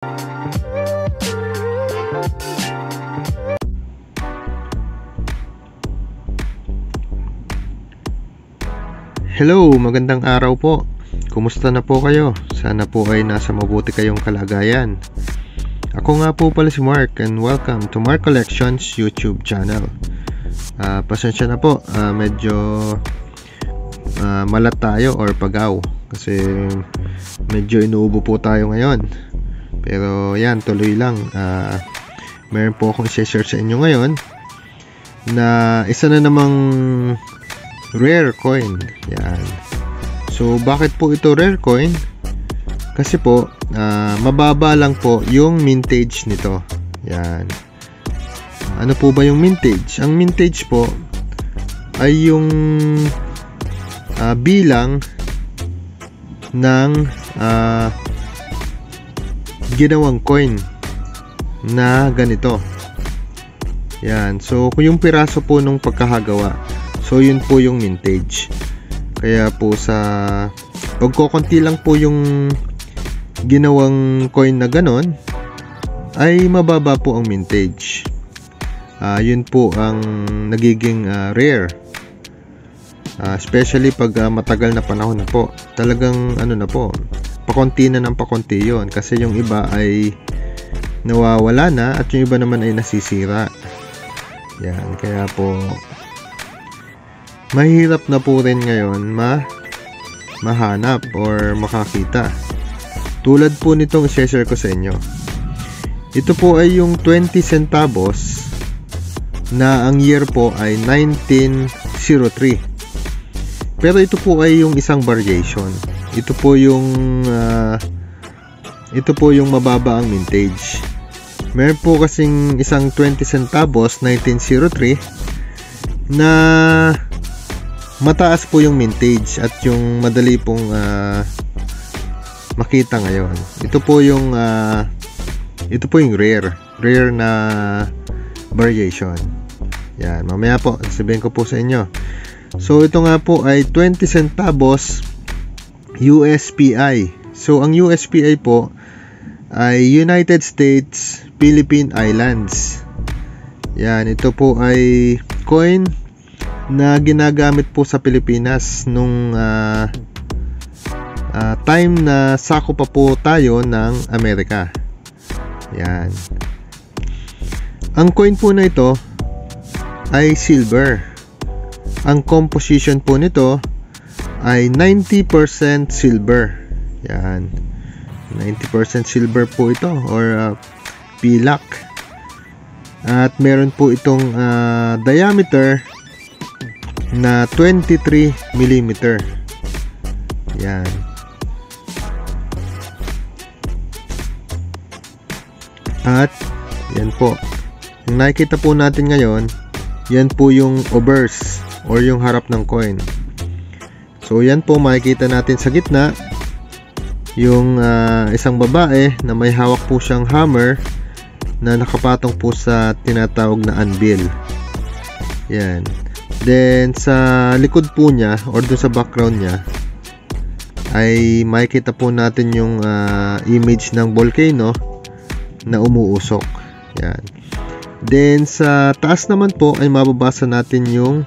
Hello, magandang araw po. Kumusta na po kayo? Sana po ay nasa mabuti kayong kalagayan. Ako nga po pala si Mark and welcome to Mark Collections YouTube channel. Pasensya na po, medyo malat tayo or pagaw kasi medyo inuubo po tayo ngayon. Pero yan, tuloy lang. Meron po akong i-share sa inyo ngayon na isa na namang rare coin. Yan. So bakit po ito rare coin? Kasi po mababa lang po yung mintage nito. Yan. Ano po ba yung mintage? Ang mintage po ay yung bilang ng ginawang coin na ganito. Yan. So kung yung piraso po nung pagkakagawa, so yun po yung mintage. Kaya po sa pagkokonti lang po yung ginawang coin na ganon, ay mababa po ang mintage. Yun po ang nagiging rare. Especially pag matagal na panahon na po. Talagang ano na po, pakonti na ng pakonti yun. Kasi yung iba ay nawawala na at yung iba naman ay nasisira. Yan, kaya po mahirap na po rin ngayon mahanap or makakita. Tulad po nitong i-share ko sa inyo. Ito po ay yung 20 centavos na ang year po ay 1903. Pero ito po ay yung isang variation. Ito po yung mababa ang mintage. Meron po kasing isang 20 centavos 1903 na mataas po yung mintage at yung madali pong makita ngayon. Ito po yung rare na variation. Yan, mamaya po sabihin ko po sa inyo. So ito nga po ay 20 centavos USPI. So ang USPI po ay United States Philippine Islands. Yan, ito po ay coin na ginagamit po sa Pilipinas nung time na sako pa po tayo ng Amerika. Yan. Ang coin po na ito ay silver. Ang composition po nito ay 90% silver. Yan. 90% silver po ito or pilak. At meron po itong diameter na 23 mm. Yan. At yan po. Yung nakikita po natin ngayon, yan po yung obverse or yung harap ng coin. So yan po makikita natin sa gitna yung isang babae na may hawak po siyang hammer na nakapatong po sa tinatawag na anvil. Yan. Then sa likod po niya or doon sa background niya ay makikita po natin yung image ng volcano na umuusok. Yan. Then sa taas naman po ay mababasa natin yung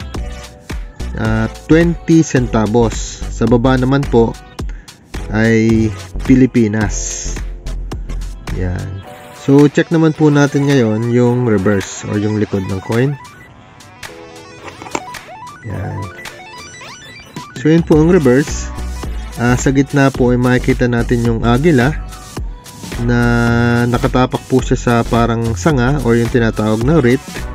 20 centavos. Sa baba naman po ay Pilipinas. Yan. So check naman po natin ngayon yung reverse or yung likod ng coin. Yan. So yun po ang reverse. Sa gitna po ay makikita natin yung agila na nakatapak po siya sa parang sanga or yung tinatawag na wreath,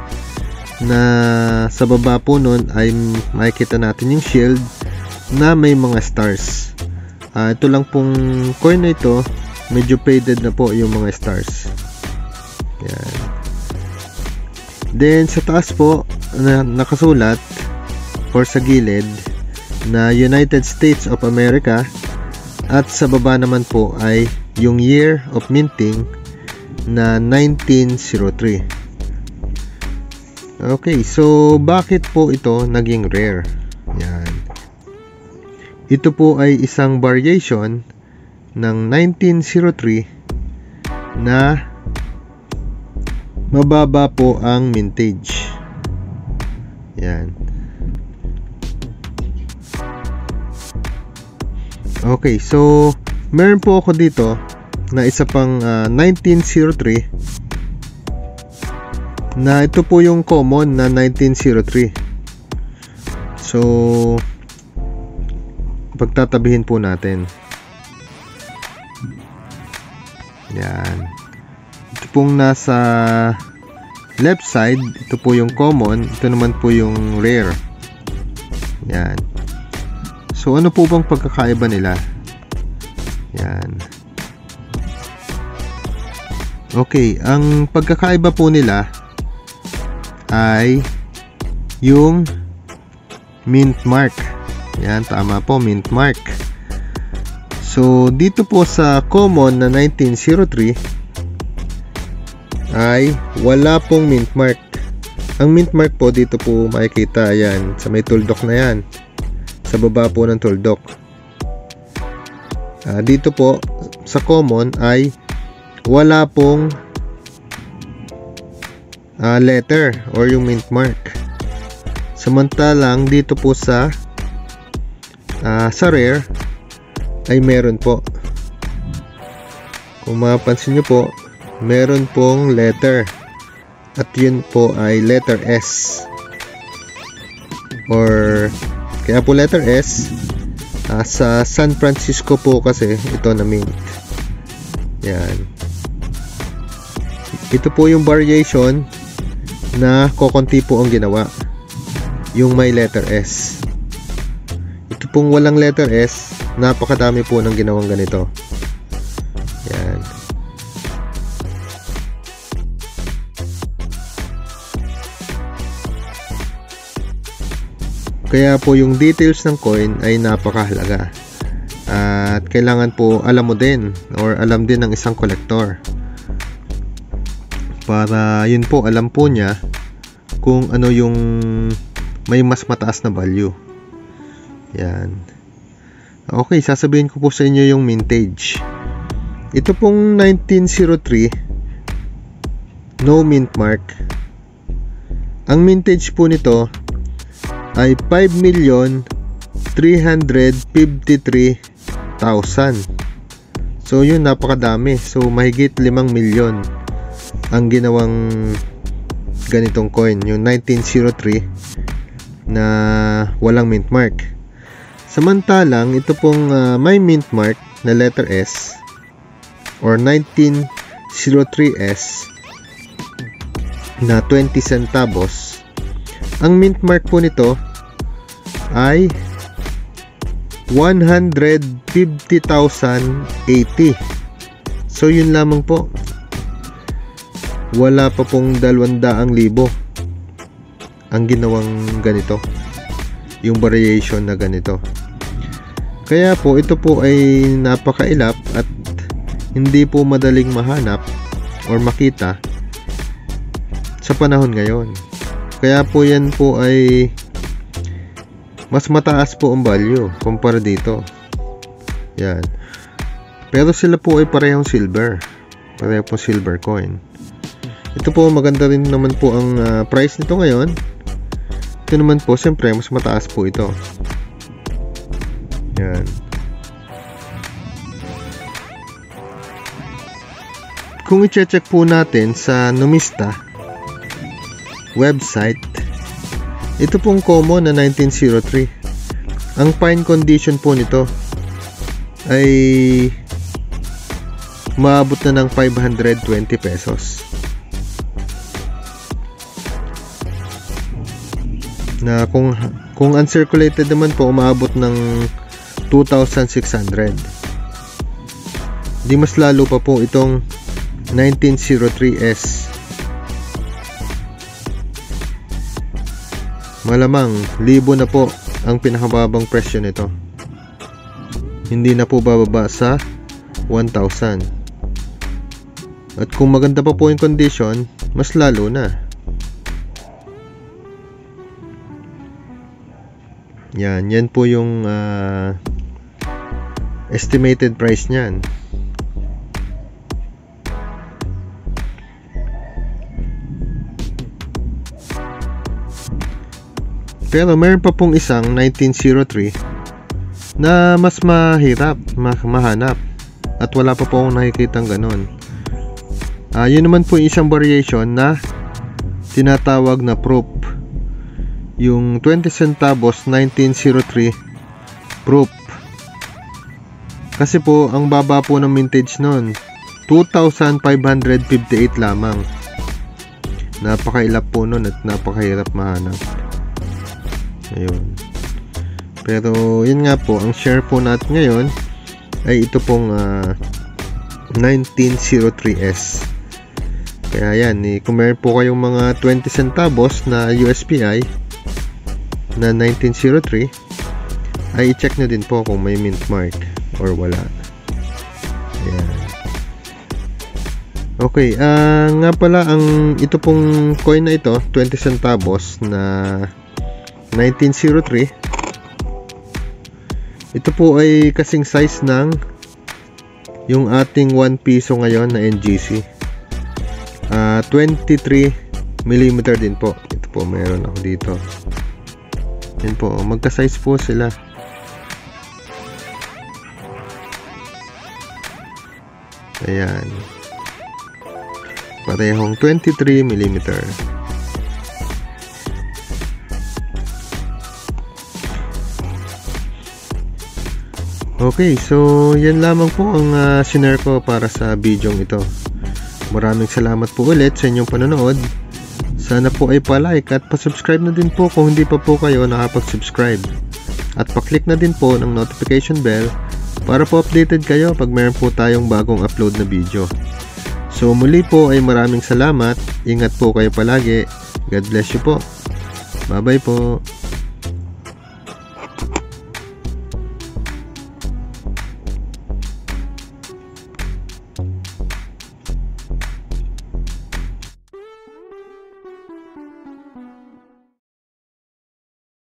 na sa baba po nun ay makikita natin yung shield na may mga stars. Ito lang pong coin na ito, medyo faded na po yung mga stars. Yan. Then sa taas po nakasulat or sa gilid na United States of America at sa baba naman po ay yung year of minting na 1903. Okay, so bakit po ito naging rare? Yan. Ito po ay isang variation ng 1903 na mababa po ang mintage. Yan. Okay, so meron po ako dito na isa pang 1903 na ito po yung common na 1903. So pagtatabihin po natin. Yan. Ito pong nasa left side, ito po yung common, ito naman po yung rare. Yan. So ano po bang pagkakaiba nila? Yan. Okay, ang pagkakaiba po nila ay yung mint mark. Yan, tama po, mint mark. So dito po sa common na 1903 ay wala pong mint mark. Ang mint mark po dito po makikita, yan, sa may tuldok na yan, sa baba po ng tuldok. Dito po sa common ay wala pong letter or yung mint mark. Samantalang dito po sa rare ay meron po. Kung mapapansin nyo po, meron pong letter, at yun po ay letter S, or kaya po letter S. Sa San Francisco po kasi ito na mint. Yan. Ito po yung variation na kokonti po ang ginawa, yung may letter S. Ito pong walang letter S, napakadami po ng ginawang ganito. Yan. Kaya po yung details ng coin ay napakahalaga, at kailangan po alam mo din, or alam din ng isang collector, para yun po, alam po niya kung ano yung may mas mataas na value. Yan. Okay, sasabihin ko po sa inyo yung mintage. Ito pong 1903 no mint mark, ang mintage po nito ay 5,353,000. So yun, napakadami. So mahigit 5 milyon ang ginawang ganitong coin, yung 1903 na walang mint mark. Samantalang ito pong may mint mark na letter S, or 1903S na 20 centavos, ang mint mark po nito ay 150,080. So yun lamang po, wala pa pong 200,000 ang ginawang ganito, yung variation na ganito. Kaya po ito po ay napakailap at hindi po madaling mahanap or makita sa panahon ngayon. Kaya po yan po ay mas mataas po ang value kumpara dito. Yan. Pero sila po ay parehong silver. Pareho po silver coin. Ito po, maganda rin naman po ang price nito ngayon. Ito naman po, siyempre mas mataas po ito. Yan. Kung i-check po natin sa Numista website, ito pong common na 1903, ang fine condition po nito ay maabot na ng 520 pesos. Na kung uncirculated naman po, umaabot ng 2,600. Di mas lalo pa po itong 1903S. Malamang libo na po ang pinakababang presyo nito. Hindi na po bababa sa 1,000. At kung maganda pa po yung condition, mas lalo na. Yan po yung estimated price niyan. Pero meron pa pong isang 1903 na mas mahirap mahanap at wala pa po akong nakikitang ganun. Yun naman po yung isang variation na tinatawag na proof. Yung 20 centavos 1903 proof. Kasi po ang baba po ng mintage nun, 2,558 lamang. Napakailap po nun at napakahirap mahanap. Ayun. Pero yun nga po, ang share po natin ngayon ay ito pong 1903S. Kaya yan, kung meron po kayong mga 20 centavos na USPI na 1903, ay i-check nyo din po kung may mint mark or wala. Ayan. Okay, nga pala, ito pong coin na ito, 20 centavos na 1903, ito po ay kasing size ng yung ating 1 piso ngayon na NGC. 23 mm din po. Ito po, meron ako dito. Yan po, magka-size po sila. Ayan. Parehong 23 mm. Okay, so yan lamang po ang sinare ko para sa video ito. Maraming salamat po ulit sa inyong panonood. Sana po ay pa-like at pa-subscribe na din po kung hindi pa po kayo nakapag-subscribe. At pa-click na din po ng notification bell para po updated kayo pag meron po tayong bagong upload na video. So muli po ay maraming salamat. Ingat po kayo palagi. God bless you po. Bye bye po.